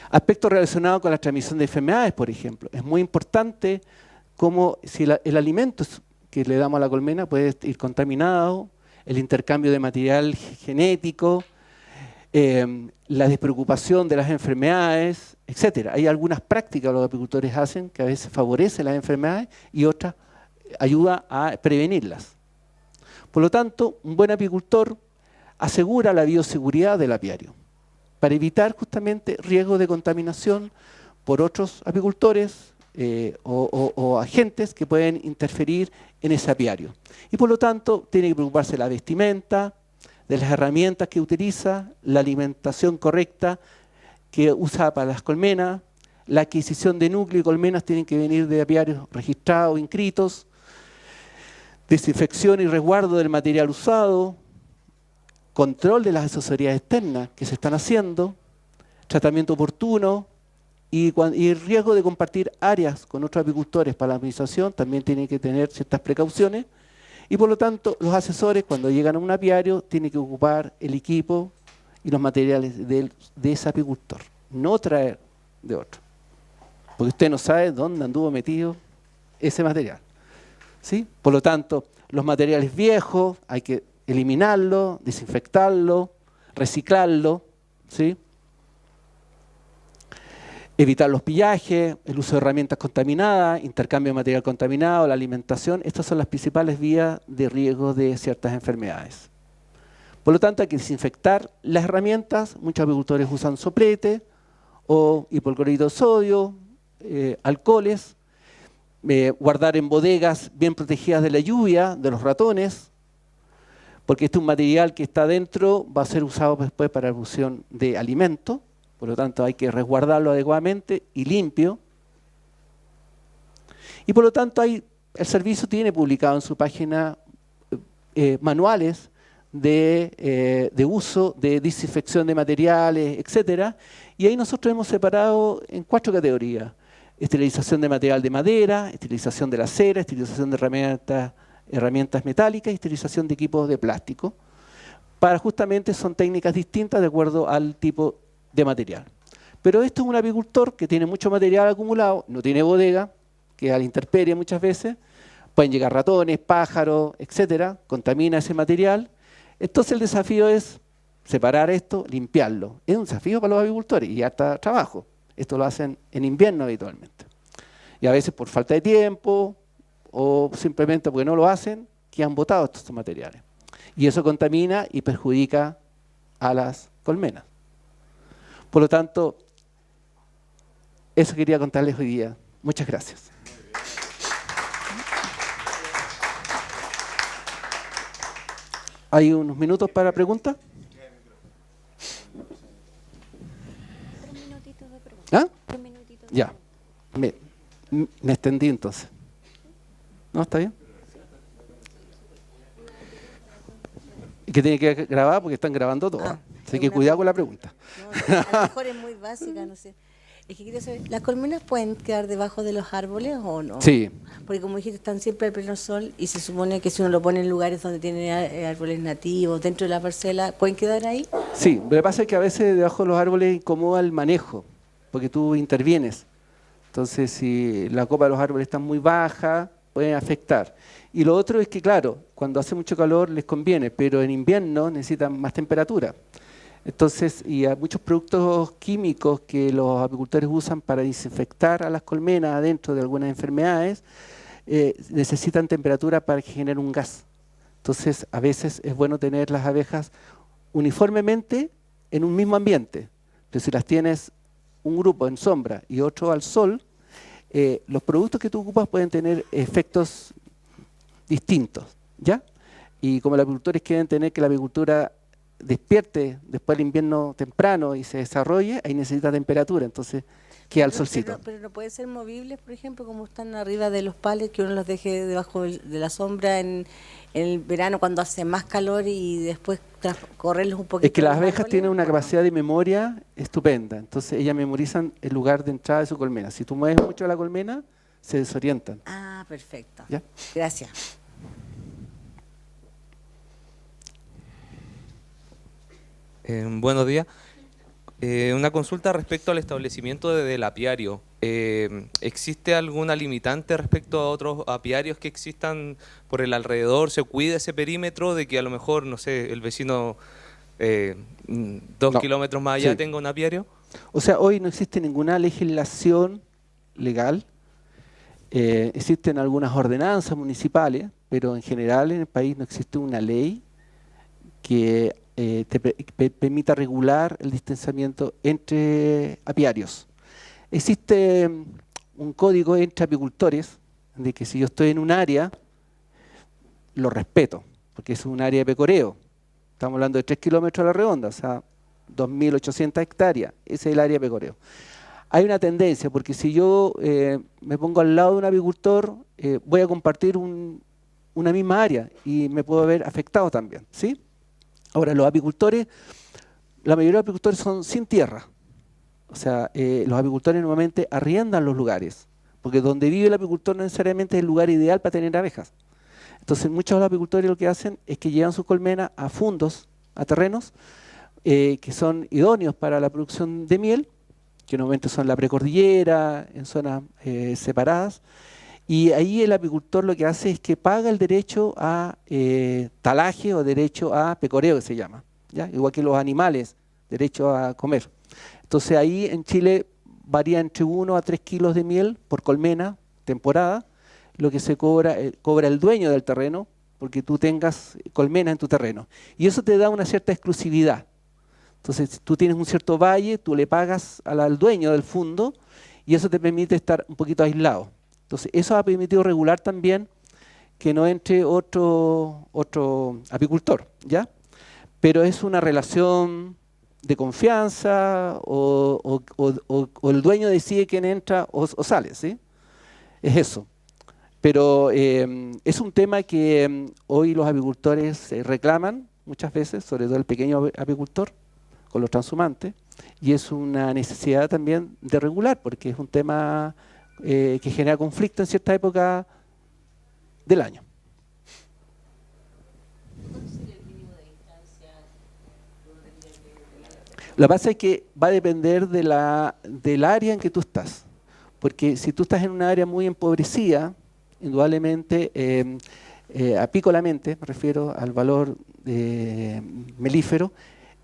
Aspectos relacionados con la transmisión de enfermedades, por ejemplo. Es muy importante como si el alimento que le damos a la colmena puede ir contaminado, el intercambio de material genético, la despreocupación de las enfermedades, etc. Hay algunas prácticas que los apicultores hacen que a veces favorecen las enfermedades y otras ayudan a prevenirlas. Por lo tanto, un buen apicultor asegura la bioseguridad del apiario para evitar justamente riesgos de contaminación por otros apicultores, o agentes que pueden interferir en ese apiario. Y por lo tanto, tiene que preocuparse de la vestimenta, de las herramientas que utiliza, la alimentación correcta que usa para las colmenas, la adquisición de núcleo y colmenas tienen que venir de apiarios registrados, inscritos, desinfección y resguardo del material usado, control de las asesorías externas que se están haciendo, tratamiento oportuno, y el riesgo de compartir áreas con otros apicultores para la administración también tiene que tener ciertas precauciones y por lo tanto los asesores cuando llegan a un apiario tienen que ocupar el equipo y los materiales de ese apicultor, no traer de otro, porque usted no sabe dónde anduvo metido ese material. ¿Sí? Por lo tanto, los materiales viejos hay que eliminarlos, desinfectarlos, reciclarlos, ¿sí? Evitar los pillajes, el uso de herramientas contaminadas, intercambio de material contaminado, la alimentación. Estas son las principales vías de riesgo de ciertas enfermedades. Por lo tanto, hay que desinfectar las herramientas. Muchos apicultores usan soplete o hipoclorito de sodio, alcoholes. Guardar en bodegas bien protegidas de la lluvia, de los ratones, porque este es un material que está dentro, va a ser usado después para la producción de alimentos. Por lo tanto, hay que resguardarlo adecuadamente y limpio. Y por lo tanto, el servicio tiene publicado en su página manuales de uso, de desinfección de materiales, etc. Y ahí nosotros hemos separado en 4 categorías. Esterilización de material de madera, esterilización de la cera, esterilización de herramientas metálicas y esterilización de equipos de plástico. para justamente son técnicas distintas de acuerdo al tipo de material. Pero esto es un apicultor que tiene mucho material acumulado, no tiene bodega, que a la intemperie muchas veces, pueden llegar ratones, pájaros, etcétera, contamina ese material. Entonces el desafío es separar esto, limpiarlo. Es un desafío para los apicultores y hasta trabajo. Esto lo hacen en invierno habitualmente. Y a veces por falta de tiempo o simplemente porque no lo hacen, que han botado estos materiales. Y eso contamina y perjudica a las colmenas. Por lo tanto, eso quería contarles hoy día. Muchas gracias. ¿Hay unos minutos para preguntas? 3 minutitos de pregunta. ¿Ah? 3 minutitos. Ya. Me extendí entonces. ¿No? ¿Está bien? Y que tiene que grabar porque están grabando todo. Así que cuidado con la pregunta. No, a lo mejor es muy básica, no sé. Es que quiero saber, ¿las colmenas pueden quedar debajo de los árboles o no? Sí. Porque como dijiste, están siempre al pleno sol y se supone que si uno lo pone en lugares donde tiene árboles nativos, dentro de la parcela, ¿pueden quedar ahí? Sí, lo que pasa es que a veces debajo de los árboles incomoda el manejo, porque tú intervienes. Entonces, si la copa de los árboles está muy baja, pueden afectar. Y lo otro es que, claro, cuando hace mucho calor les conviene, pero en invierno necesitan más temperatura. Entonces, y hay muchos productos químicos que los apicultores usan para desinfectar a las colmenas adentro de algunas enfermedades, necesitan temperatura para que generen un gas. Entonces, a veces es bueno tener las abejas uniformemente en un mismo ambiente. Pero si las tienes un grupo en sombra y otro al sol, los productos que tú ocupas pueden tener efectos distintos, ¿ya? Y como los apicultores quieren tener que la apicultura despierte después del invierno temprano y se desarrolle, ahí necesita temperatura, entonces queda al solcito. Pero no pueden ser movibles, por ejemplo, como están arriba de los palets, que uno los deje debajo de la sombra en el verano cuando hace más calor y después correrlos un poquito. Es que las los abejas árboles, tienen una ¿o no? capacidad de memoria estupenda, entonces ellas memorizan el lugar de entrada de su colmena. Si tú mueves mucho la colmena, se desorientan. Ah, perfecto. ¿Ya? Gracias. Buenos días. Una consulta respecto al establecimiento del apiario. ¿Existe alguna limitante respecto a otros apiarios que existan por el alrededor? ¿Se cuida ese perímetro de que a lo mejor, no sé, el vecino 2 No. kilómetros más allá Sí. tenga un apiario? O sea, hoy no existe ninguna legislación legal. Existen algunas ordenanzas municipales, pero en general en el país no existe una ley que permita regular el distanciamiento entre apiarios. Existe un código entre apicultores de que si yo estoy en un área, lo respeto, porque es un área de pecoreo. Estamos hablando de 3 kilómetros a la redonda, o sea, 2.800 hectáreas. Ese es el área de pecoreo. Hay una tendencia, porque si yo me pongo al lado de un apicultor, voy a compartir una misma área y me puedo ver afectado también, ¿sí? Ahora, los apicultores, la mayoría de los apicultores son sin tierra. O sea, los apicultores normalmente arriendan los lugares, porque donde vive el apicultor no necesariamente es el lugar ideal para tener abejas. Entonces, muchos de los apicultores lo que hacen es que llevan sus colmenas a fundos, a terrenos, que son idóneos para la producción de miel, que normalmente son la precordillera, en zonas separadas, y ahí el apicultor lo que hace es que paga el derecho a talaje o derecho a pecoreo, que se llama, ¿ya? Igual que los animales, derecho a comer. Entonces ahí en Chile varía entre 1 a 3 kilos de miel por colmena, temporada, lo que se cobra el dueño del terreno, porque tú tengas colmena en tu terreno. Y eso te da una cierta exclusividad. Entonces, si tú tienes un cierto valle, tú le pagas al dueño del fundo y eso te permite estar un poquito aislado. Entonces, eso ha permitido regular también que no entre otro apicultor, ¿ya? Pero es una relación de confianza o el dueño decide quién entra o sale, ¿sí? Es eso. Pero es un tema que hoy los apicultores reclaman muchas veces, sobre todo el pequeño apicultor, con los transhumantes, y es una necesidad también de regular, porque es un tema que genera conflicto en cierta época del año. ¿Cuánto sería el mínimo de distancia Lo que pasa es que va a depender del área en que tú estás. Porque si tú estás en una área muy empobrecida, indudablemente, apícolamente, me refiero al valor melífero,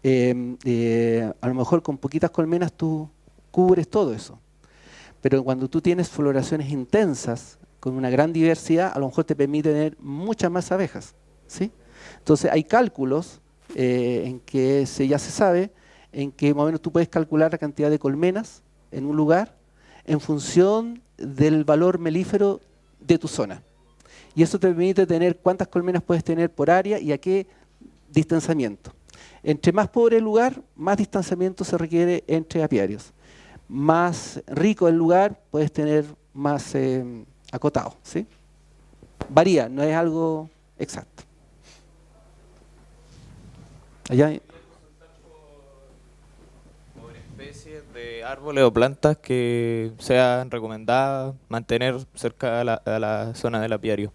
a lo mejor con poquitas colmenas tú cubres todo eso. Pero cuando tú tienes floraciones intensas, con una gran diversidad, a lo mejor te permite tener muchas más abejas, ¿sí? Entonces hay cálculos en que ya se sabe, en que más o menos tú puedes calcular la cantidad de colmenas en un lugar en función del valor melífero de tu zona. Y eso te permite tener cuántas colmenas puedes tener por área y a qué distanciamiento. Entre más pobre el lugar, más distanciamiento se requiere entre apiarios. Más rico el lugar, puedes tener más acotado, ¿sí? Varía, no es algo exacto. Allá hay... Por especies de árboles o plantas que sean recomendadas mantener cerca a la zona del apiario.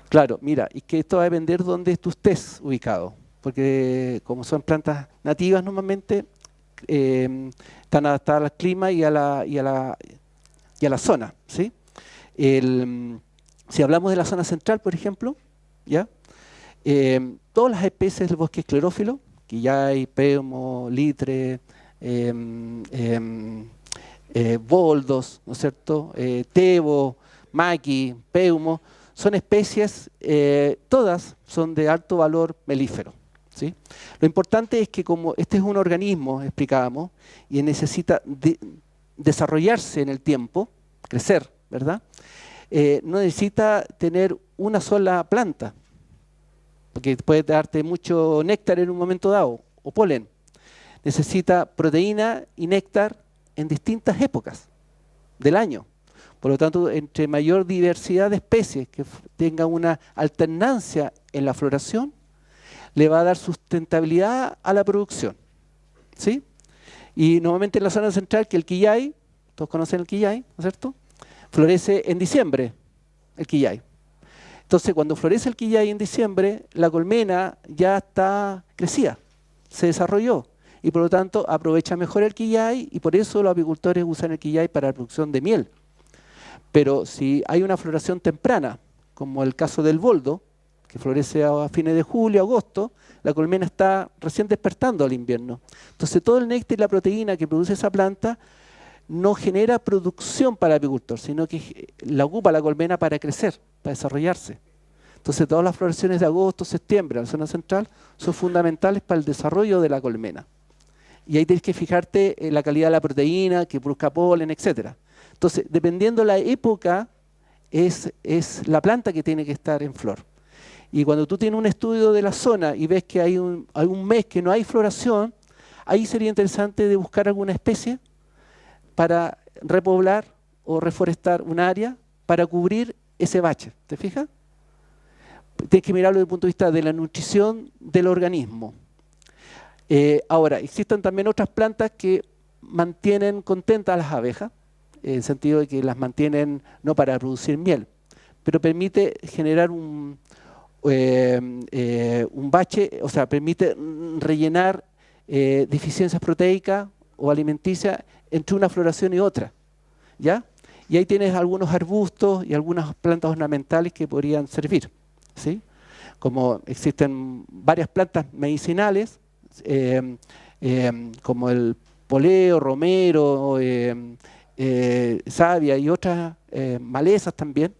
Claro, mira, y que esto va a depender de dónde tú estés ubicado, porque como son plantas nativas normalmente, están adaptadas al clima y a la zona, ¿sí? Si hablamos de la zona central, por ejemplo, ¿ya? Todas las especies del bosque esclerófilo, quillay, péomo, litre, boldos, ¿no es cierto? Tebo, maqui, péumo, son especies, todas son de alto valor melífero, ¿sí? Lo importante es que como este es un organismo, explicábamos, y necesita desarrollarse en el tiempo, crecer, ¿verdad? No necesita tener una sola planta, porque puede darte mucho néctar en un momento dado, o polen. Necesita proteína y néctar en distintas épocas del año. Por lo tanto, entre mayor diversidad de especies que tenga una alternancia en la floración, le va a dar sustentabilidad a la producción, ¿sí? Y normalmente en la zona central, que el quillay, todos conocen el quillay, ¿no es cierto? Florece en diciembre, el quillay. Entonces, cuando florece el quillay en diciembre, la colmena ya está crecida, se desarrolló, y por lo tanto aprovecha mejor el quillay, y por eso los apicultores usan el quillay para la producción de miel. Pero si hay una floración temprana, como el caso del boldo, que florece a fines de julio, agosto, la colmena está recién despertando al invierno. Entonces todo el néctar y la proteína que produce esa planta no genera producción para el apicultor, sino que la ocupa la colmena para crecer, para desarrollarse. Entonces todas las floraciones de agosto, septiembre, en la zona central, son fundamentales para el desarrollo de la colmena. Y ahí tienes que fijarte en la calidad de la proteína, que produzca polen, etc. Entonces, dependiendo de la época, es la planta que tiene que estar en flor. Y cuando tú tienes un estudio de la zona y ves que hay un mes que no hay floración, ahí sería interesante de buscar alguna especie para repoblar o reforestar un área para cubrir ese bache. ¿Te fijas? Tienes que mirarlo desde el punto de vista de la nutrición del organismo. Ahora, existen también otras plantas que mantienen contentas a las abejas, en el sentido de que las mantienen no para producir miel, pero permite generar un bache, o sea, permite rellenar deficiencias proteicas o alimenticias entre una floración y otra, ¿ya? Y ahí tienes algunos arbustos y algunas plantas ornamentales que podrían servir, ¿sí? Como existen varias plantas medicinales, como el poleo, romero, savia y otras malezas también,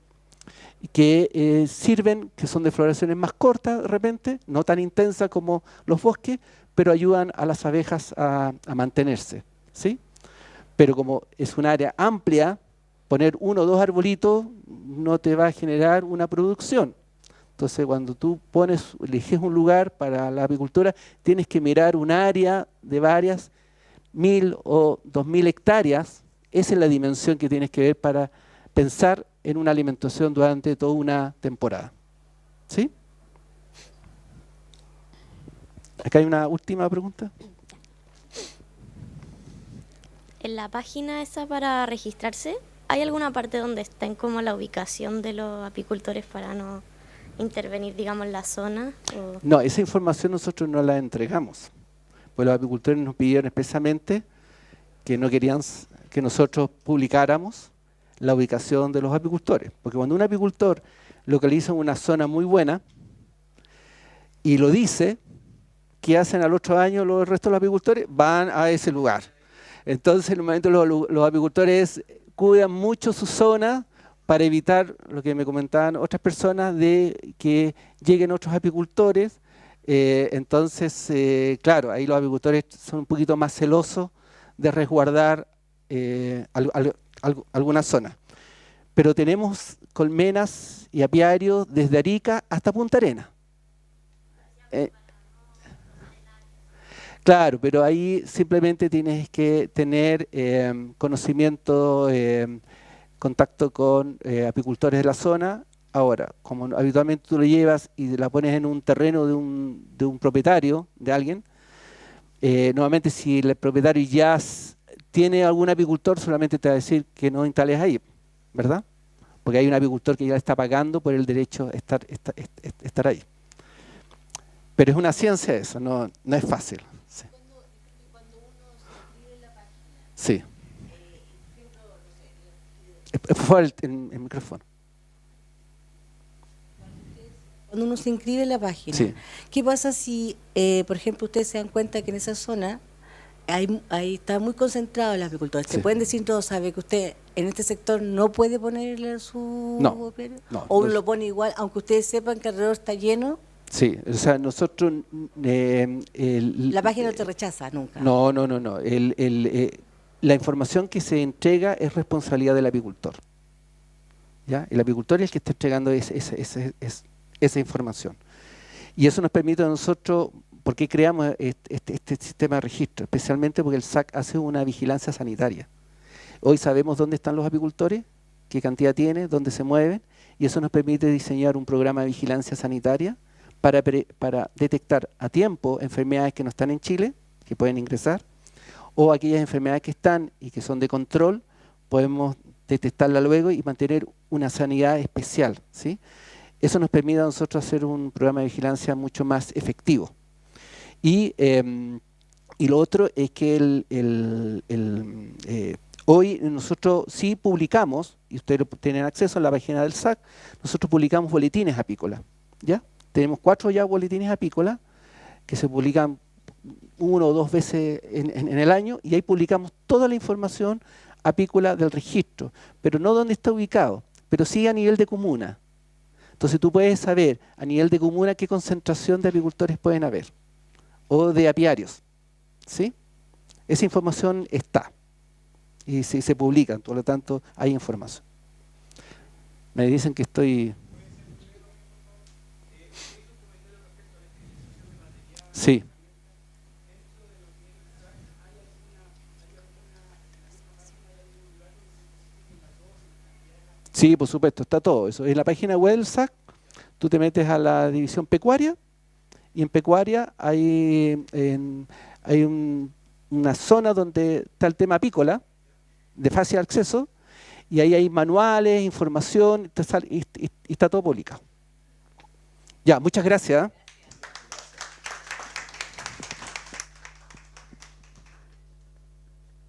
que sirven, que son de floraciones más cortas de repente, no tan intensas como los bosques, pero ayudan a las abejas a mantenerse, ¿sí? Pero como es un área amplia, poner uno o dos arbolitos no te va a generar una producción. Entonces, cuando tú eliges un lugar para la apicultura, tienes que mirar un área de varias 1000 o 2000 hectáreas. Esa es la dimensión que tienes que ver para pensar en una alimentación durante toda una temporada. ¿Sí? Acá hay una última pregunta. En la página esa para registrarse, ¿hay alguna parte donde está como la ubicación de los apicultores para no intervenir, digamos, en la zona? ¿O? No, esa información nosotros no la entregamos, pues los apicultores nos pidieron expresamente que no querían que nosotros publicáramos la ubicación de los apicultores, porque cuando un apicultor localiza una zona muy buena y lo dice, ¿qué hacen al otro año los restos de los apicultores? Van a ese lugar. Entonces, en un momento los apicultores cuidan mucho su zona para evitar lo que me comentaban otras personas de que lleguen otros apicultores. Entonces, claro, ahí los apicultores son un poquito más celosos de resguardar alguna zona. Pero tenemos colmenas y apiarios desde Arica hasta Punta Arenas. Claro, pero ahí simplemente tienes que tener conocimiento, contacto con apicultores de la zona. Ahora, como habitualmente tú lo llevas y la pones en un terreno de un propietario, de alguien, nuevamente si el propietario ya tiene algún apicultor, solamente te va a decir que no instales ahí, ¿verdad? Porque hay un apicultor que ya está pagando por el derecho a estar ahí. Pero es una ciencia eso, no es fácil. Sí. Cuando uno se inscribe en la página, Sí. ejemplo, Por favor, el micrófono. cuando uno se inscribe en la página, Sí. ¿qué pasa si, por ejemplo, ustedes se dan cuenta que en esa zona ahí está muy concentrado el apicultor? Sí. ¿Se pueden decir todos, sabe que usted en este sector no puede ponerle su No, apiario? no, ¿O uno no. lo pone igual, aunque ustedes sepan que alrededor está lleno? Sí, o sea, nosotros... La página no te rechaza nunca. No. La información que se entrega es responsabilidad del apicultor. ¿Ya? El apicultor es el que está entregando esa información. Y eso nos permite a nosotros, ¿por qué creamos este sistema de registro? Especialmente porque el SAC hace una vigilancia sanitaria. Hoy sabemos dónde están los apicultores, qué cantidad tiene, dónde se mueven, y eso nos permite diseñar un programa de vigilancia sanitaria para detectar a tiempo enfermedades que no están en Chile, que pueden ingresar, o aquellas enfermedades que están y que son de control, podemos detectarla luego y mantener una sanidad especial, ¿sí? Eso nos permite a nosotros hacer un programa de vigilancia mucho más efectivo. Y lo otro es que hoy nosotros sí publicamos, y ustedes tienen acceso a la página del SAC, nosotros publicamos boletines apícolas, ¿ya? Tenemos 4 ya boletines apícolas que se publican 1 o 2 veces en el año, y ahí publicamos toda la información apícola del registro, pero no dónde está ubicado, pero sí a nivel de comuna. Entonces tú puedes saber a nivel de comuna qué concentración de apicultores pueden haber, o de apiarios, ¿sí? Esa información está, y se publica, por lo tanto hay información. Me dicen que estoy... Sí. Sí, por supuesto, está todo eso. En la página web del SAC, tú te metes a la división pecuaria, y en pecuaria hay una zona donde está el tema apícola, de fácil acceso, y ahí hay manuales, información, y está todo publicado. Ya, muchas gracias.